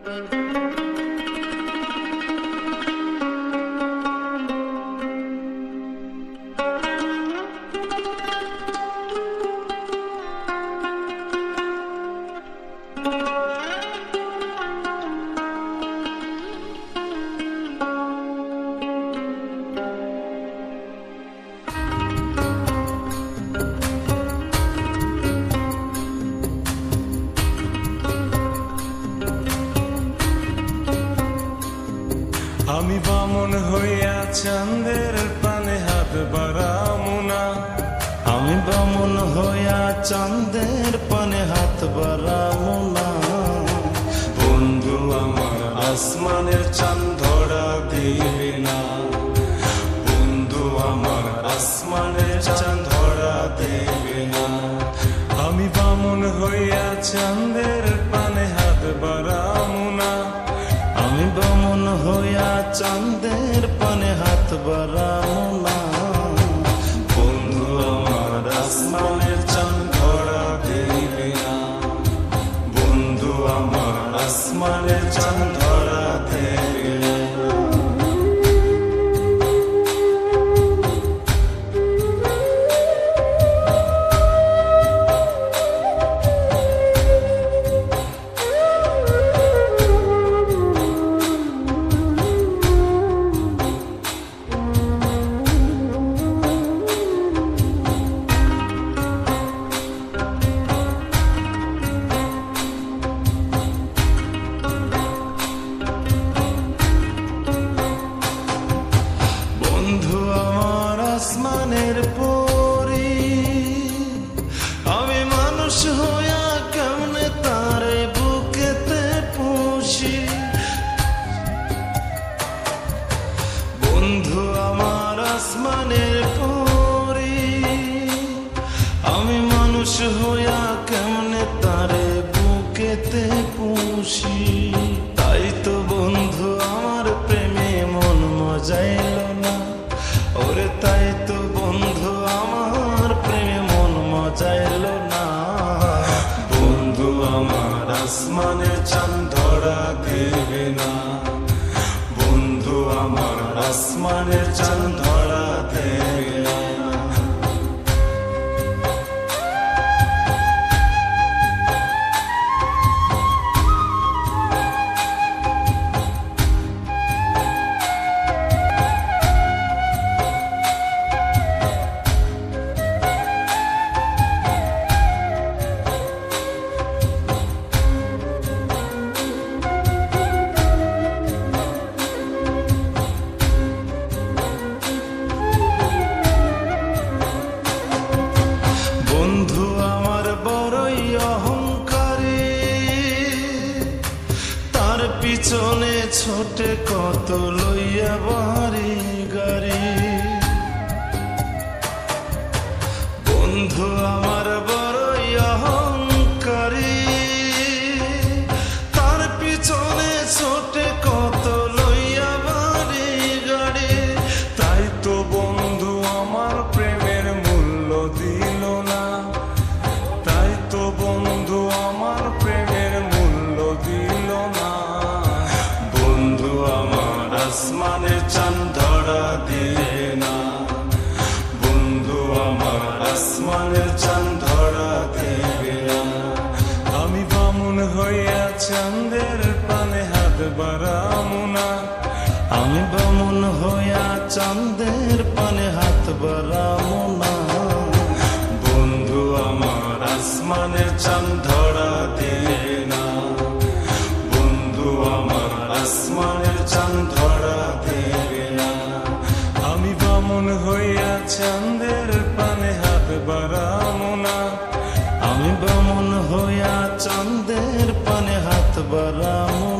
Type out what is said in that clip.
আমি বামন হইয়া চাঁদের পানে হাত বাড়ামু না। আমি বামন হইয়া চাঁদের পানে হাত বাড়ামু না। বন্ধু আমার আসমানের চাঁদ ধরা দিবি না। বন্ধু আমার আসমানের চাঁদ ধরা দিবি না। আমি বামন হইয়া চাঁদের পানে হাত বাড়ামু না। আমি বামন হইয়া চাঁদের পানে হাত বাড়ামু না। বন্ধু আমার আসমানের চাঁদ ধরা দিবি না। বন্ধু আমার আসমানের চাঁদ ধরা দিবি না। বন্ধু আমার আসমানের পরি, আমি মানুষ হইয়া কেমনে তারে বুকেতে পুষি। বন্ধু আমার আসমানের পরি, আমি মানুষ হইয়া কেমনে তারে বুকেতে পুষি। তাই তো বন্ধু আমার প্রেমে মন মজাইল না। ওরে তাই তো বন্ধু আমার প্রেমে মন মজাইল না। বন্ধু আমার আসমানের চাঁদ ধরা দিবি না। বন্ধু আমার আসমানের চাঁদ ধরা দিবি না। বন্ধু আমার বড়ই অহংকারী, তার পিছনে ছোটে কত লইয়া বাড়ি গাড়ি। বন্ধু আমার বড়ই অহংকারী, তার পিছনে ছোটে কত লইয়া বাড়ি গাড়ি। তাই তো বন্ধু আমার প্রেমের মূল্য দিল না। তাই তো বন্ধু আমার প্রেমের মূল্য দিল না। বন্ধু আমার আসমানের চাঁদ ধরা দিলে না। বন্ধু আমার আসমানের চাঁদ ধরা দেবে না। আমি বামুন হইয়া চাঁদের পানে হাত বাড়ামু না। আমি বামন হইয়া চাঁদের পানে হাত বাড়ামু না। বন্ধু আমার আসমানের চাঁদ ধরা দিলে না। বন্ধু আমার আসমানের চাঁদ ধরা দেবে না। আমি বামুন হইয়া চাঁদের পানে হাত বাড়ামু না। আমি বামন হইয়া চাঁদের পানে হাত বাড়ামু